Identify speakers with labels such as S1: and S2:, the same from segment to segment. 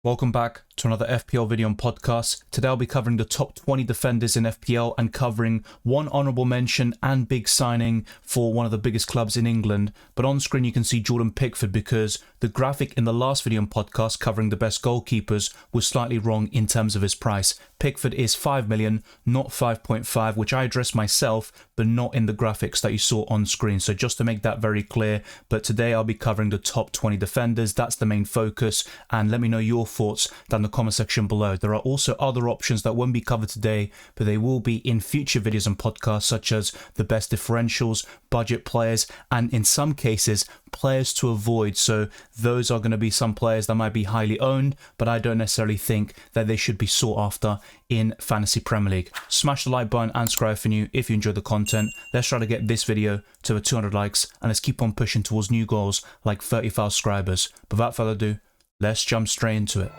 S1: Welcome back to another FPL video and podcast. Today I'll be covering the top 20 defenders in FPL and covering one honourable mention and big signing for one of the biggest clubs in England. But on screen you can see Jordan Pickford because the graphic in the last video and podcast covering the best goalkeepers was slightly wrong in terms of his price. Pickford is 5 million, not 5.5, which I addressed myself, but not in the graphics that you saw on screen. So just to make that very clear, but today I'll be covering the top 20 defenders. That's the main focus, and let me know your thoughts down in the comment section below. There are also other options that won't be covered today, but they will be in future videos and podcasts, such as the best differentials, budget players, and in some cases, players to avoid. So those are going to be some players that might be highly owned, but I don't necessarily think that they should be sought after in Fantasy Premier League. Smash the like button and subscribe if you're new if you enjoy the content. Let's try to get this video to over 200 likes, and let's keep on pushing towards new goals like 30,000 subscribers. But without further ado, let's jump straight into it.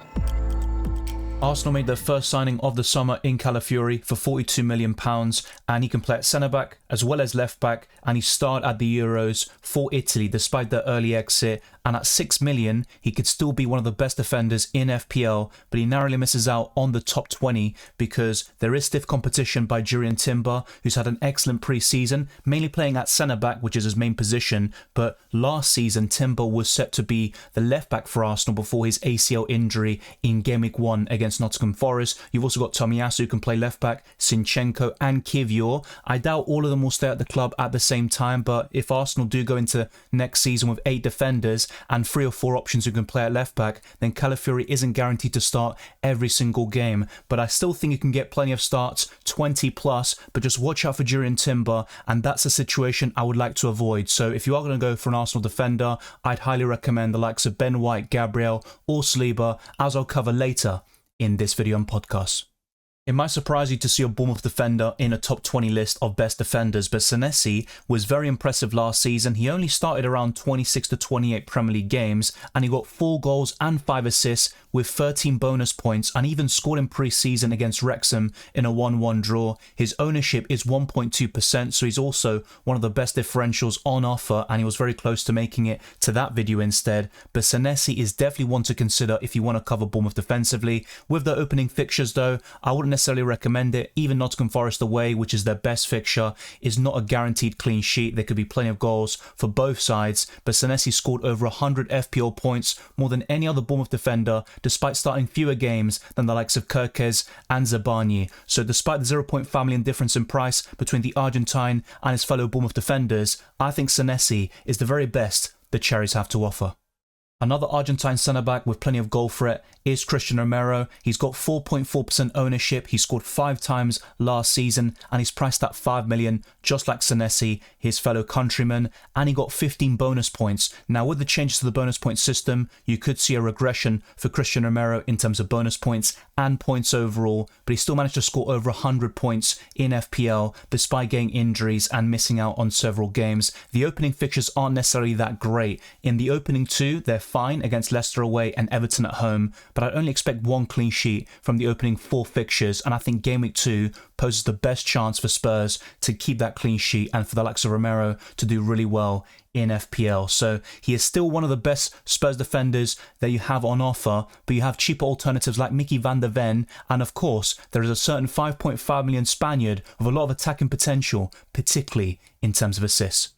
S1: Arsenal made their first signing of the summer in Calafiori for £42 million, and he can play at centre-back as well as left-back, and he starred at the Euros for Italy despite their early exit, and at 6 million he could still be one of the best defenders in FPL, but he narrowly misses out on the top 20 because there is stiff competition by Jurriën Timber, who's had an excellent pre-season, mainly playing at centre-back, which is his main position, but last season Timber was set to be the left-back for Arsenal before his ACL injury in Game Week 1 against Nottingham Forest. You've also got Tomiyasu who can play left-back, Zinchenko and Kivior. I doubt all of them will stay at the club at the same time, but if Arsenal do go into next season with 8 defenders and 3 or 4 options who can play at left-back, then Calafiori isn't guaranteed to start every single game. But I still think you can get plenty of starts, 20 plus, but just watch out for Jurriën Timber, and that's a situation I would like to avoid. So if you are going to go for an Arsenal defender, I'd highly recommend the likes of Ben White, Gabriel or Saliba, as I'll cover later in this video and podcast. It might surprise you to see a Bournemouth defender in a top 20 list of best defenders, but Senesi was very impressive last season. He only started around 26 to 28 Premier League games, and he got 4 goals and 5 assists with 13 bonus points, and even scored in pre-season against Wrexham in a 1-1 draw. His ownership is 1.2%, so he's also one of the best differentials on offer, and he was very close to making it to that video instead. But Senesi is definitely one to consider if you want to cover Bournemouth defensively. With the opening fixtures though, I wouldn't necessarily recommend it. Even Nottingham Forest away, which is their best fixture, is not a guaranteed clean sheet. There could be plenty of goals for both sides, but Senesi scored over 100 FPL points, more than any other Bournemouth defender, despite starting fewer games than the likes of Kirkes and Zabani. So despite the 0.5 million difference in price between the Argentine and his fellow Bournemouth defenders, I think Senesi is the very best the Cherries have to offer. Another Argentine centre-back with plenty of goal threat is Christian Romero. He's got 4.4% ownership. He scored 5 times last season, and he's priced at 5 million, just like Senesi, his fellow countryman, and he got 15 bonus points. Now, with the changes to the bonus point system, you could see a regression for Christian Romero in terms of bonus points and points overall, but he still managed to score over 100 points in FPL despite getting injuries and missing out on several games. The opening fixtures aren't necessarily that great. In the opening 2, they're fine against Leicester away and Everton at home, but I'd only expect 1 clean sheet from the opening 4 fixtures, and I think Game Week 2 poses the best chance for Spurs to keep that clean sheet and for the likes of Romero to do really well in FPL. So he is still one of the best Spurs defenders that you have on offer, but you have cheaper alternatives like Mickey van der Ven, and of course there is a certain 5.5 million Spaniard with a lot of attacking potential, particularly in terms of assists.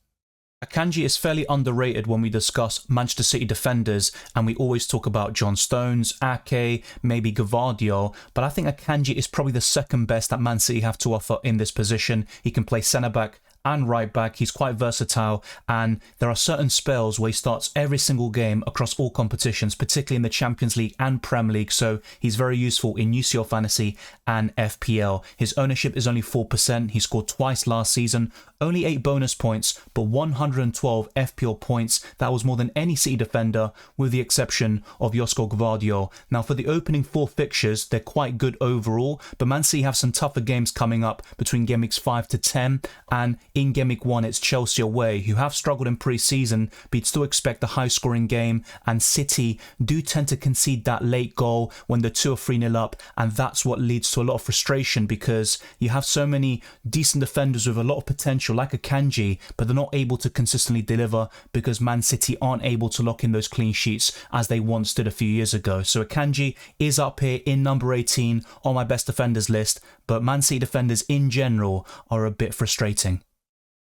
S1: Akanji is fairly underrated when we discuss Manchester City defenders, and we always talk about John Stones, Ake, maybe Gvardiol, but I think Akanji is probably the second best that Man City have to offer in this position. He can play centre-back and right back. He's quite versatile, and there are certain spells where he starts every single game across all competitions, particularly in the Champions League and Premier League, so he's very useful in UCL Fantasy and FPL. His ownership is only 4%. He scored twice last season, only 8 bonus points, but 112 FPL points. That was more than any City defender, with the exception of Josko Gvardiol. Now, for the opening 4 fixtures, they're quite good overall, but Man City have some tougher games coming up between game weeks 5 to 10, and in game week 1 it's Chelsea away, who have struggled in pre-season, but you'd still expect a high-scoring game, and City do tend to concede that late goal when they're 2 or 3-0 up, and that's what leads to a lot of frustration because you have so many decent defenders with a lot of potential like a Kanji, but they're not able to consistently deliver because Man City aren't able to lock in those clean sheets as they once did a few years ago. So Akanji is up here in number 18 on my best defenders list, but Man City defenders in general are a bit frustrating.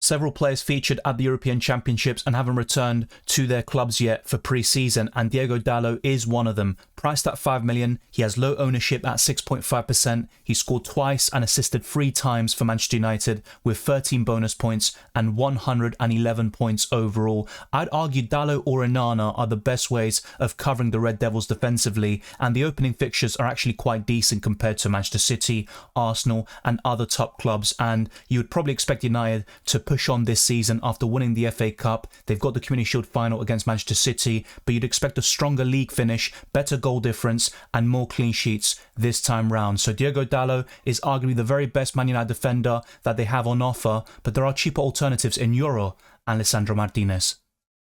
S1: Several players featured at the European Championships and haven't returned to their clubs yet for pre-season, and Diego Dallo is one of them. Priced at 5 million, he has low ownership at 6.5%. He scored twice and assisted 3 times for Manchester United with 13 bonus points and 111 points overall. I'd argue Dallo or Onana are the best ways of covering the Red Devils defensively, and the opening fixtures are actually quite decent compared to Manchester City, Arsenal and other top clubs, and you would probably expect United to push on this season after winning the FA Cup. They've got the Community Shield final against Manchester City, but you'd expect a stronger league finish, better goal difference and more clean sheets this time round. So Diego Dallo is arguably the very best Man United defender that they have on offer, but there are cheaper alternatives in Euro and Lisandro Martinez.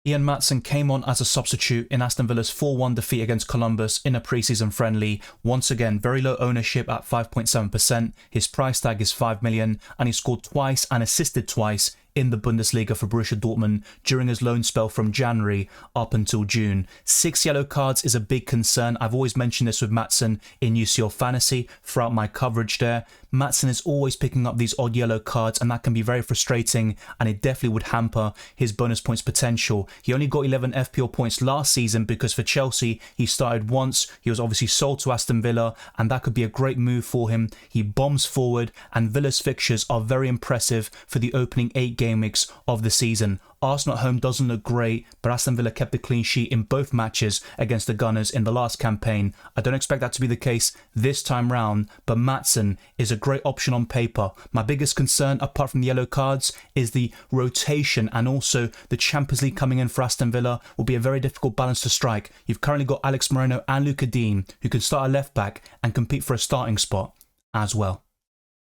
S1: Ian Maatsen came on as a substitute in Aston Villa's 4-1 defeat against Columbus in a pre-season friendly. Once again, very low ownership at 5.7%. His price tag is 5 million and he scored twice and assisted twice in the Bundesliga for Borussia Dortmund during his loan spell from January up until June. 6 yellow cards is a big concern. I've always mentioned this with Maatsen in UCL Fantasy throughout my coverage there. Maatsen is always picking up these odd yellow cards and that can be very frustrating, and it definitely would hamper his bonus points potential. He only got 11 FPL points last season because for Chelsea he started once. He was obviously sold to Aston Villa and that could be a great move for him. He bombs forward and Villa's fixtures are very impressive for the opening 8 game weeks of the season. Arsenal at home doesn't look great, but Aston Villa kept a clean sheet in both matches against the Gunners in the last campaign. I don't expect that to be the case this time round, but Maatsen is a great option on paper. My biggest concern, apart from the yellow cards, is the rotation, and also the Champions League coming in for Aston Villa will be a very difficult balance to strike. You've currently got Alex Moreno and Luka Dean, who can start a left back and compete for a starting spot as well.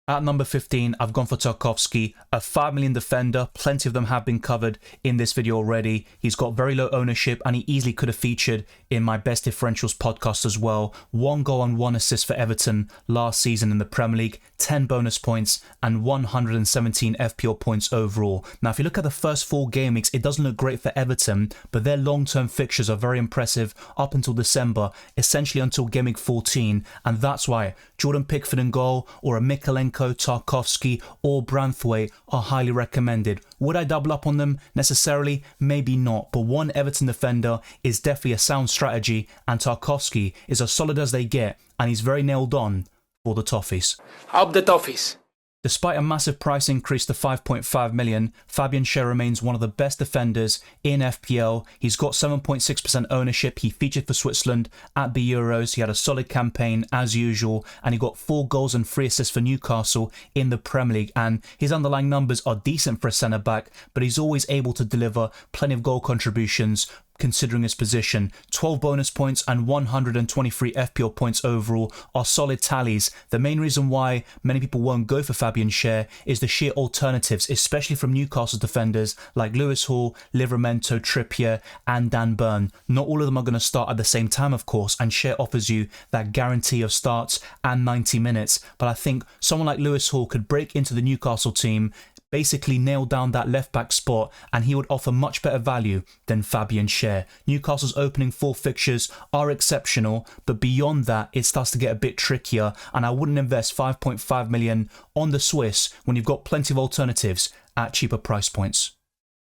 S1: At number 15, I've gone for Tarkowski, a 5 million defender. Plenty of them have been covered in this video already. He's got very low ownership and he easily could have featured in my best differentials podcast as well. 1 goal and 1 assist for Everton last season in the Premier League, 10 bonus points and 117 FPL points overall. Now, if you look at the first 4 game weeks, it doesn't look great for Everton, but their long-term fixtures are very impressive up until December, essentially until game week 14, and that's why Jordan Pickford in goal or a Mikalenko, Tarkowski or Branthwaite are highly recommended. Would I double up on them necessarily? Maybe not, but one Everton defender is definitely a sound strategy, and Tarkowski is as solid as they get and he's very nailed on for the Toffees.
S2: Up the Toffees.
S1: Despite a massive price increase to 5.5 million, Fabian Schär remains one of the best defenders in FPL. He's got 7.6% ownership. He featured for Switzerland at the Euros. He had a solid campaign as usual, and he got 4 goals and 3 assists for Newcastle in the Premier League. And his underlying numbers are decent for a centre-back, but he's always able to deliver plenty of goal contributions considering his position. 12 bonus points and 123 FPL points overall are solid tallies. The main reason why many people won't go for Fabian Schär is the sheer alternatives, especially from Newcastle defenders like Lewis Hall, Livramento, Trippier and Dan Burn. Not all of them are going to start at the same time, of course, and Schär offers you that guarantee of starts and 90 minutes. But I think someone like Lewis Hall could break into the Newcastle team, basically nail down that left back spot, and he would offer much better value than Fabian Schär. Newcastle's opening 4 fixtures are exceptional, but beyond that it starts to get a bit trickier, and I wouldn't invest 5.5 million on the Swiss when you've got plenty of alternatives at cheaper price points.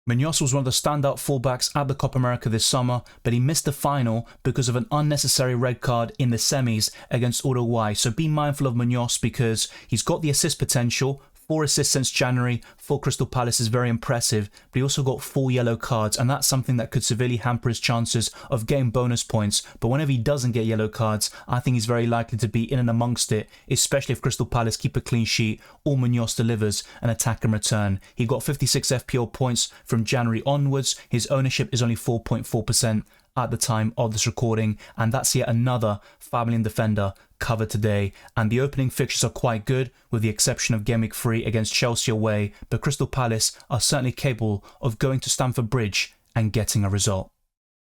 S1: Munoz was one of the standout fullbacks at the Copa America this summer, but he missed the final because of an unnecessary red card in the semis against Uruguay. So be mindful of Munoz because he's got the assist potential. 4 assists since January for Crystal Palace is very impressive, but he also got 4 yellow cards, and that's something that could severely hamper his chances of getting bonus points. But whenever he doesn't get yellow cards, I think he's very likely to be in and amongst it, especially if Crystal Palace keep a clean sheet or Munoz delivers an attack in return. He got 56 FPL points from January onwards. His ownership is only 4.4%. at the time of this recording, and that's yet another 5 million defender covered today. And the opening fixtures are quite good, with the exception of game week 3 against Chelsea away, but Crystal Palace are certainly capable of going to Stamford Bridge and getting a result.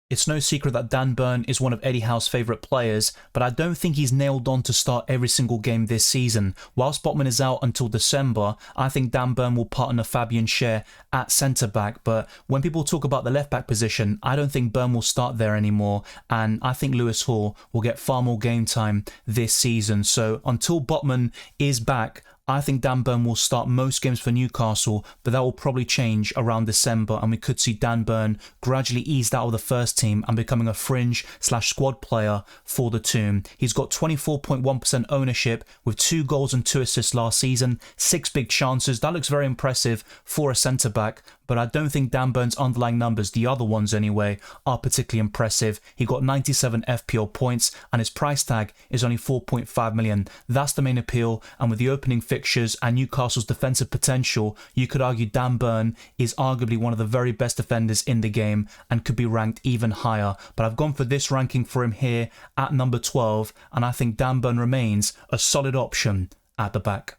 S1: It's no secret that Dan Burn is one of Eddie Howe's favourite players, but I don't think he's nailed on to start every single game this season. Whilst Botman is out until December, I think Dan Burn will partner Fabian Schär at centre-back, but when people talk about the left-back position, I don't think Burn will start there anymore, and I think Lewis Hall will get far more game time this season. So until Botman is back, I think Dan Burn will start most games for Newcastle, but that will probably change around December, and we could see Dan Burn gradually eased out of the first team and becoming a fringe/squad player for the team. He's got 24.1% ownership with 2 goals and 2 assists last season, 6 big chances. That looks very impressive for a centre-back, but I don't think Dan Burn's underlying numbers, the other ones anyway, are particularly impressive. He got 97 FPL points and his price tag is only 4.5 million. That's the main appeal, and with the opening fixtures and Newcastle's defensive potential, you could argue Dan Burn is arguably one of the very best defenders in the game and could be ranked even higher. But I've gone for this ranking for him here at number 12, and I think Dan Burn remains a solid option at the back.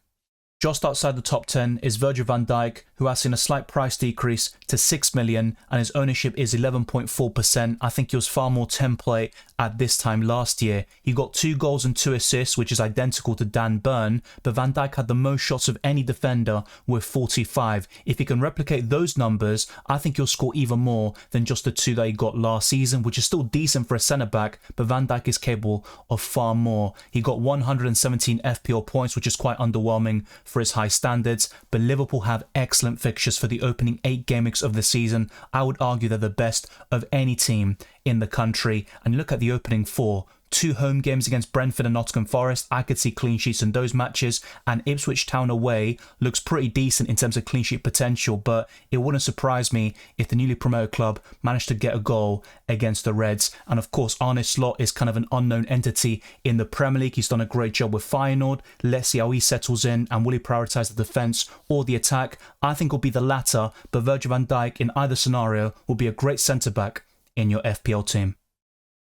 S1: Just outside the top 10 is Virgil van Dijk, who has seen a slight price decrease to 6 million and his ownership is 11.4%. I think he was far more template at this time last year. He got 2 goals and 2 assists, which is identical to Dan Burn, but Van Dijk had the most shots of any defender with 45. If he can replicate those numbers, I think he'll score even more than just the 2 that he got last season, which is still decent for a centre-back, but Van Dijk is capable of far more. He got 117 FPL points, which is quite underwhelming for his high standards, but Liverpool have excellent fixtures for the opening 8 game weeks of the season. I would argue they're the best of any team in the country, and look at the opening 4. 2 home games against Brentford and Nottingham Forest. I could see clean sheets in those matches, and Ipswich Town away looks pretty decent in terms of clean sheet potential, but it wouldn't surprise me if the newly promoted club managed to get a goal against the Reds. And of course, Arne Slot is kind of an unknown entity in the Premier League. He's done a great job with Feyenoord. Let's see how he settles in, and will he prioritise the defence or the attack? I think it'll be the latter, but Virgil van Dijk in either scenario will be a great centre-back in your FPL team.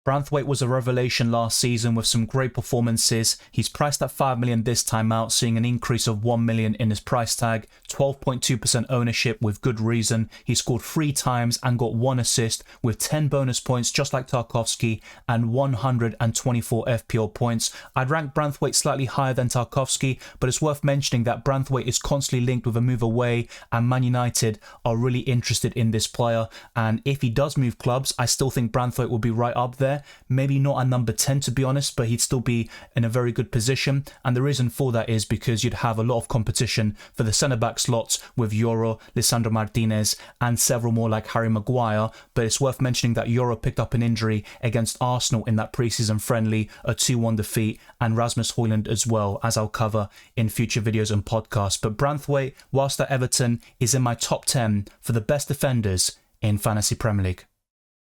S1: Branthwaite was a revelation last season with some great performances. He's priced at 5 million this time out, seeing an increase of 1 million in his price tag, 12.2% ownership with good reason. He scored 3 times and got 1 assist with 10 bonus points, just like Tarkowski, and 124 FPL points. I'd rank Branthwaite slightly higher than Tarkowski, but it's worth mentioning that Branthwaite is constantly linked with a move away, and Man United are really interested in this player. And if he does move clubs, I still think Branthwaite will be right up there. Maybe not at number 10 to be honest, but he'd still be in a very good position. And the reason for that is because you'd have a lot of competition for the centre-back slots with Yoro, Lisandro Martinez and several more like Harry Maguire. But it's worth mentioning that Yoro picked up an injury against Arsenal in that pre-season friendly, a 2-1 defeat, and Rasmus Højlund as well, as I'll cover in future videos and podcasts. But Branthwaite, whilst at Everton, is in my top 10 for the best defenders in Fantasy Premier League.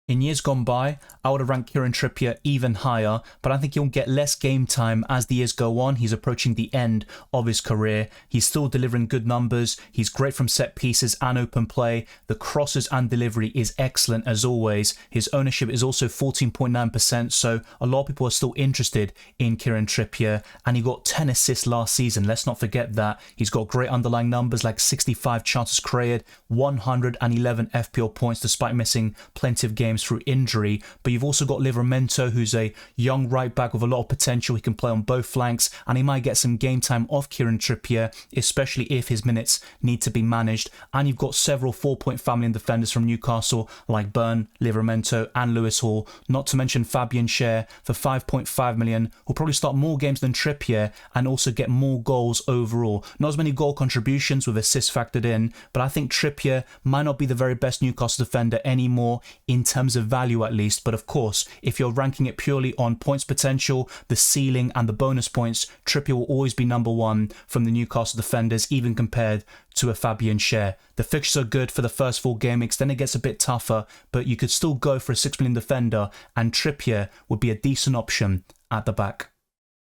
S1: In years gone by, I would have ranked Kieran Trippier even higher, but I think he'll get less game time as the years go on. He's approaching the end of his career. He's still delivering good numbers. He's great from set pieces and open play. The crosses and delivery is excellent as always. His ownership is also 14.9%, so a lot of people are still interested in Kieran Trippier, and he got 10 assists last season. Let's not forget that. He's got great underlying numbers like 65 chances created, 111 FPL points despite missing plenty of games through injury. But you've also got Livramento, who's a young right back with a lot of potential. He can play on both flanks, and he might get some game time off Kieran Trippier, especially if his minutes need to be managed. And you've got several 4.5 million defenders from Newcastle like Burn, Livramento and Lewis Hall, not to mention Fabian Schär for 5.5 million, who'll probably start more games than Trippier and also get more goals overall. Not as many goal contributions with assists factored in, but I think Trippier might not be the very best Newcastle defender anymore in terms of value at least. But of course, if you're ranking it purely on points potential, the ceiling and the bonus points, Trippier will always be number 1 from the Newcastle defenders, even compared to a Fabian Schär. The fixtures are good for the first 4 game weeks, then it gets a bit tougher, but you could still go for a 6 million defender, and Trippier would be a decent option at the back.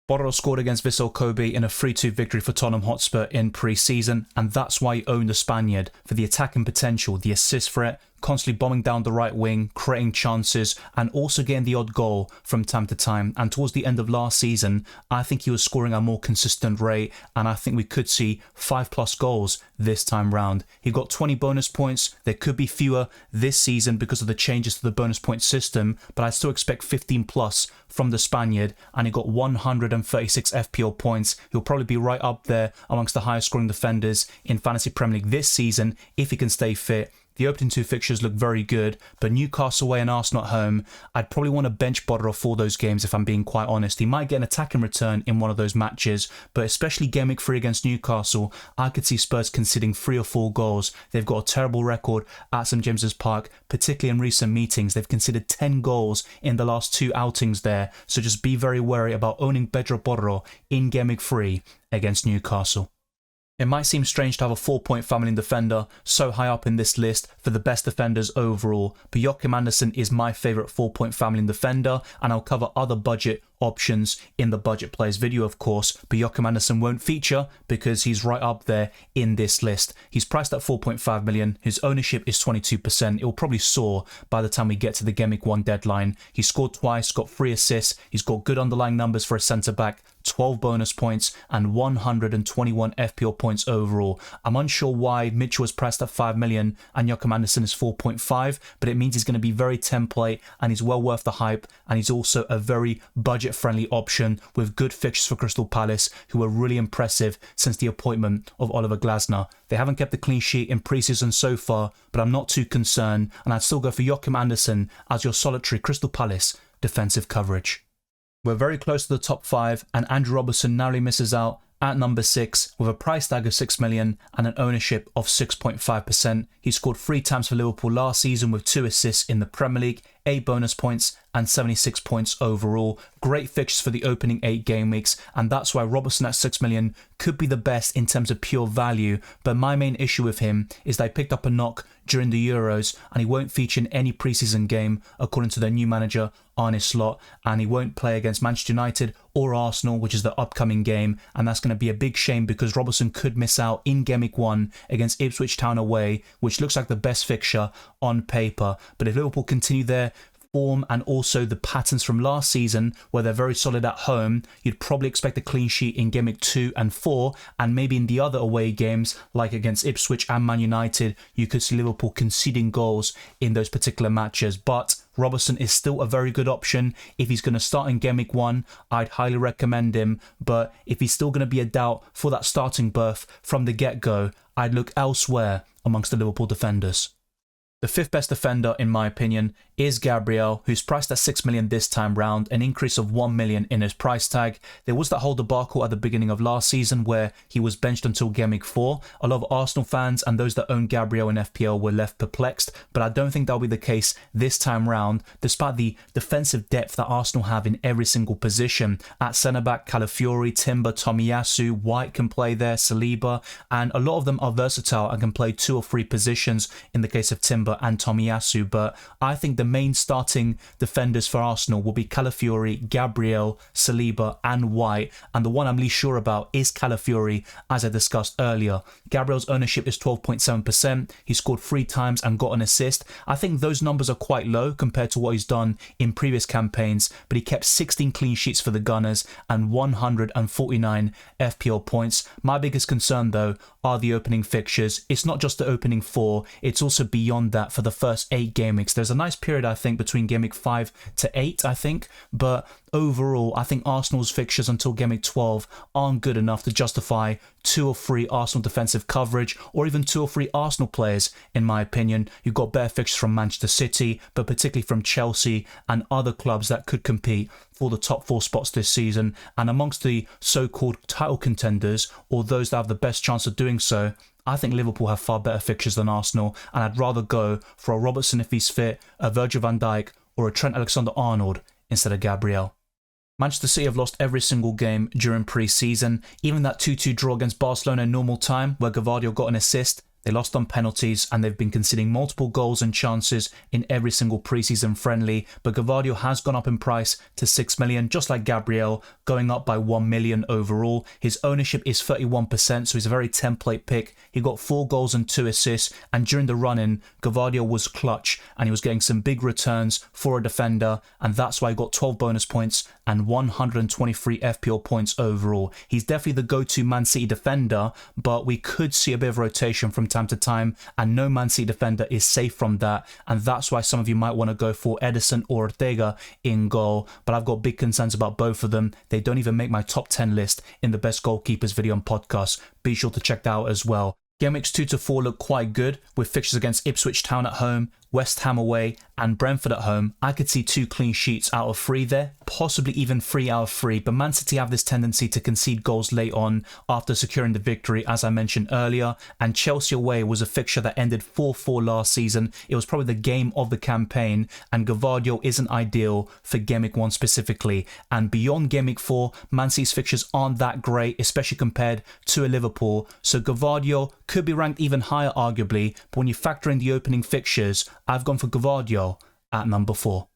S1: Borro scored against Vissel Kobe in a 3-2 victory for Tottenham Hotspur in pre-season, and that's why he owned the Spaniard, for the attacking potential, the assist threat, constantly bombing down the right wing, creating chances, and also getting the odd goal from time to time. And towards the end of last season, I think he was scoring at a more consistent rate, and I think we could see 5+ goals this time round. He got 20 bonus points. There could be fewer this season because of the changes to the bonus point system, but I still expect 15+ from the Spaniard, and he got 136 FPL points. He'll probably be right up there amongst the highest scoring defenders in Fantasy Premier League this season if he can stay fit. The opening 2 fixtures look very good, but Newcastle away and Arsenal at home, I'd probably want to bench Bodro for those games if I'm being quite honest. He might get an attacking return in one of those matches, but especially game week 3 against Newcastle, I could see Spurs conceding 3 or 4 goals. They've got a terrible record at St James's Park, particularly in recent meetings. They've conceded 10 goals in the last 2 outings there, so just be very wary about owning Pedro Bodro in game week 3 against Newcastle. It might seem strange to have a 4-point family defender so high up in this list for the best defenders overall, but Joachim Andersen is my favourite 4-point family defender, and I'll cover other budget options in the budget players video of course, but Joachim Andersen won't feature because he's right up there in this list. He's priced at 4.5 million, his ownership is 22%, it will probably soar by the time we get to the Game Week 1 deadline. He scored twice, got 3 assists, he's got good underlying numbers for a centre back, 12 bonus points and 121 FPL points overall. I'm unsure why Mitchell was priced at 5 million and Joachim Andersen is 4.5, but it means he's going to be very template and he's well worth the hype, and he's also a very budget-friendly option with good fixtures for Crystal Palace, who are really impressive since the appointment of Oliver Glasner. They haven't kept a clean sheet in pre-season so far, but I'm not too concerned, and I'd still go for Joachim Andersen as your solitary Crystal Palace defensive coverage. We're very close to the top 5, and Andrew Robertson narrowly misses out at number 6 with a price tag of 6 million and an ownership of 6.5%. He scored 3 times for Liverpool last season with 2 assists in the Premier League, 8 bonus points and 76 points overall. Great fixtures for the opening 8 game weeks, and that's why Robertson at 6 million could be the best in terms of pure value. But my main issue with him is they picked up a knock during the Euros and he won't feature in any preseason game according to their new manager Arne Slot, and he won't play against Manchester United or Arsenal, which is the upcoming game, and that's going to be a big shame because Robertson could miss out in Game Week 1 against Ipswich Town away, which looks like the best fixture on paper. But if Liverpool continue their form and also the patterns from last season where they're very solid at home, you'd probably expect a clean sheet in Game Week 2 and 4, and maybe in the other away games like against Ipswich and Man United you could see Liverpool conceding goals in those particular matches. But Robertson is still a very good option. If he's going to start in Game Week 1, I'd highly recommend him, but if he's still going to be a doubt for that starting berth from the get-go, I'd look elsewhere amongst the Liverpool defenders. The 5th best defender, in my opinion, is Gabriel, who's priced at 6 million this time round, an increase of 1 million in his price tag. There was that whole debacle at the beginning of last season where he was benched until Game Week 4. A lot of Arsenal fans and those that own Gabriel in FPL were left perplexed, but I don't think that'll be the case this time round, despite the defensive depth that Arsenal have in every single position. At centre-back, Calafiori, Timber, Tomiyasu, White can play there, Saliba, and a lot of them are versatile and can play 2 or 3 positions in the case of Timber and Tomiyasu, but I think the main starting defenders for Arsenal will be Calafiori, Gabriel, Saliba and White, and the one I'm least sure about is Calafiori, as I discussed earlier. Gabriel's ownership is 12.7%, he scored 3 times and got an assist. I think those numbers are quite low compared to what he's done in previous campaigns, but he kept 16 clean sheets for the Gunners and 149 FPL points. My biggest concern though are the opening fixtures. It's not just the opening 4, it's also beyond that for the first 8 game weeks. There's a nice period I think between Game Week 5 to 8 I think, but overall I think Arsenal's fixtures until Game Week 12 aren't good enough to justify 2 or 3 Arsenal defensive coverage or even 2 or 3 Arsenal players in my opinion. You've got better fixtures from Manchester City, but particularly from Chelsea and other clubs that could compete for the top 4 spots this season, and amongst the so-called title contenders or those that have the best chance of doing so, I think Liverpool have far better fixtures than Arsenal, and I'd rather go for a Robertson if he's fit, a Virgil van Dijk or a Trent Alexander-Arnold instead of Gabriel. Manchester City have lost every single game during pre-season, even that 2-2 draw against Barcelona in normal time where Gavardio got an assist. They lost on penalties and they've been conceding multiple goals and chances in every single preseason friendly. But Gvardiol has gone up in price to 6 million, just like Gabriel, going up by 1 million overall. His ownership is 31%, so he's a very template pick. He got 4 goals and 2 assists, and during the run-in, Gvardiol was clutch and he was getting some big returns for a defender, and that's why he got 12 bonus points and 123 FPL points overall. He's definitely the go-to Man City defender, but we could see a bit of rotation from time to time, and no Man City defender is safe from that, and that's why some of you might want to go for Edison or Ortega in goal, but I've got big concerns about both of them. They don't even make my top 10 list in the best goalkeepers video and podcast. Be sure to check that out as well. Game weeks 2 to 4 look quite good, with fixtures against Ipswich Town at home, West Ham away and Brentford at home. I could see 2 clean sheets out of 3 there, possibly even 3 out of 3, but Man City have this tendency to concede goals late on after securing the victory, as I mentioned earlier, and Chelsea away was a fixture that ended 4-4 last season. It was probably the game of the campaign, and Gvardiol isn't ideal for Game Week 1 specifically, and beyond Game Week 4, Man City's fixtures aren't that great, especially compared to a Liverpool, so Gvardiol could be ranked even higher arguably, but when you factor in the opening fixtures, I've gone for Gvardiol at number 4.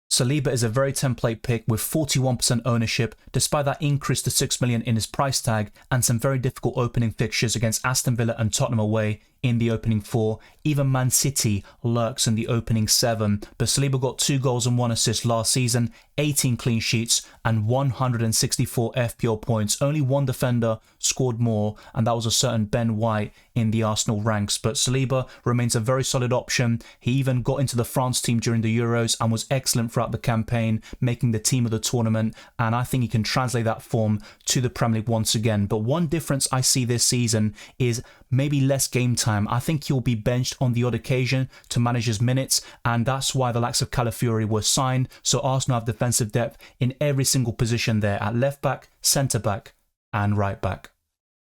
S1: Saliba is a very template pick with 41% ownership, despite that increase to 6 million in his price tag and some very difficult opening fixtures against Aston Villa and Tottenham away in the opening 4. Even Man City lurks in the opening 7, but Saliba got 2 goals and 1 assist last season, 18 clean sheets and 164 FPL points. Only one defender scored more, and that was a certain Ben White in the Arsenal ranks, but Saliba remains a very solid option. He even got into the France team during the Euros and was excellent throughout the campaign, making the team of the tournament, and I think he can translate that form to the Premier League once again. But one difference I see this season is maybe less game time. I think he'll be benched on the odd occasion to manage his minutes, and that's why the likes of Calafiori were signed, so Arsenal have defensive depth in every single position there at left back, centre back and right back.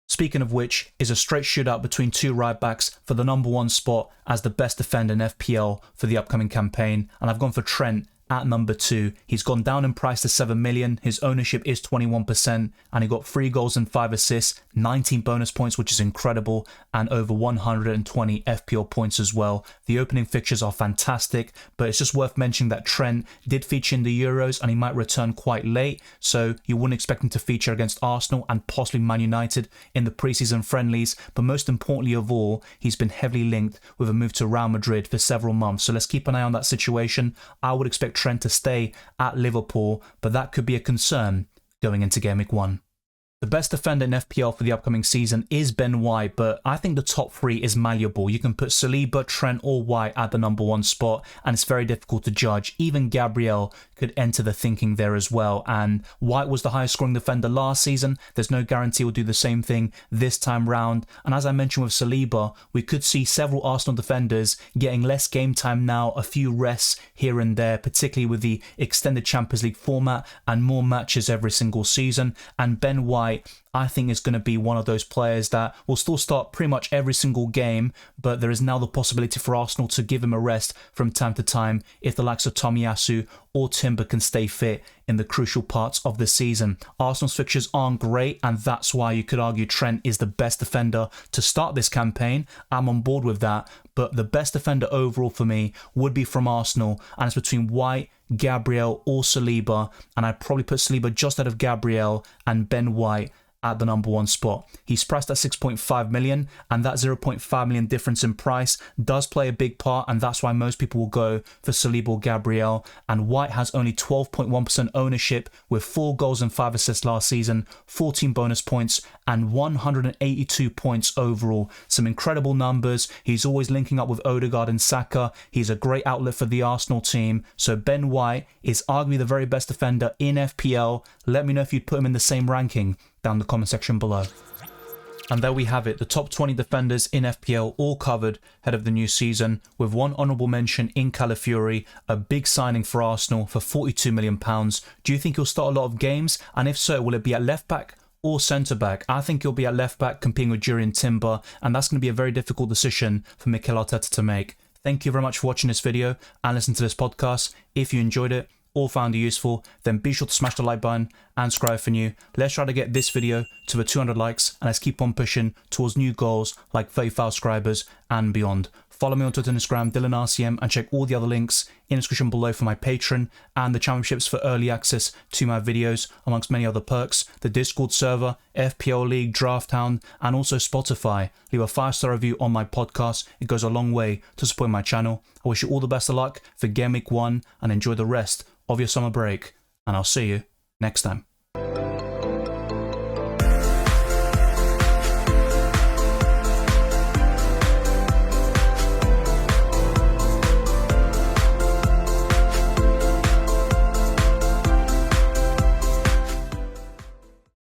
S1: Speaking of which, is a straight shootout between 2 right backs for the number 1 spot as the best defender in FPL for the upcoming campaign, and I've gone for Trent at number 2. He's gone down in price to 7 million. His ownership is 21%, and he got 3 goals and 5 assists, 19 bonus points, which is incredible, and over 120 FPL points as well. The opening fixtures are fantastic, but it's just worth mentioning that Trent did feature in the Euros and he might return quite late, so you wouldn't expect him to feature against Arsenal and possibly Man United in the preseason friendlies. But most importantly of all, he's been heavily linked with a move to Real Madrid for several months, so let's keep an eye on that situation. I would expect Trent to stay at Liverpool, but that could be a concern going into Game Week 1. The best defender in FPL for the upcoming season is Ben White, but I think the top 3 is malleable. You can put Saliba, Trent or White at the number 1 spot, and it's very difficult to judge. Even Gabriel could enter the thinking there as well, and White was the highest scoring defender last season. There's no guarantee he'll do the same thing this time round, and as I mentioned with Saliba, we could see several Arsenal defenders getting less game time now, a few rests here and there, particularly with the extended Champions League format and more matches every single season. And Ben White, I think, is going to be one of those players that will still start pretty much every single game, but there is now the possibility for Arsenal to give him a rest from time to time if the likes of Tomiyasu or Timber can stay fit in the crucial parts of the season. Arsenal's fixtures aren't great, and that's why you could argue Trent is the best defender to start this campaign. I'm on board with that, but the best defender overall for me would be from Arsenal, and it's between White, Gabriel or Saliba, and I'd probably put Saliba just out of Gabriel and Ben White at the number 1 spot. He's priced at 6.5 million, and that 0.5 million difference in price does play a big part, and that's why most people will go for Saliba or Gabriel. And White has only 12.1% ownership with 4 goals and 5 assists last season, 14 bonus points and 182 points overall. Some incredible numbers. He's always linking up with Odegaard and Saka. He's a great outlet for the Arsenal team. So Ben White is arguably the very best defender in FPL. Let me know if you'd put him in the same ranking down the comment section below. And there we have it, the top 20 defenders in FPL all covered ahead of the new season, with one honourable mention in Calafiori, a big signing for Arsenal for £42 million. Do you think he'll start a lot of games? And if so, will it be at left back or centre back? I think he'll be at left back competing with Jurriën Timber, and that's going to be a very difficult decision for Mikel Arteta to make. Thank you very much for watching this video and listening to this podcast. If you enjoyed it, or found it useful, then be sure to smash the like button and subscribe for new. Let's try to get this video to the 200 likes, and let's keep on pushing towards new goals like 30,000 subscribers and beyond. Follow me on Twitter and Instagram, DylanRCM, and check all the other links in the description below for my Patreon and the championships for early access to my videos, amongst many other perks, the Discord server, FPL League, Draft Hound, and also Spotify. Leave a 5-star review on my podcast. It goes a long way to support my channel. I wish you all the best of luck for Game Week 1 and enjoy the rest of your summer break. And I'll see you next time.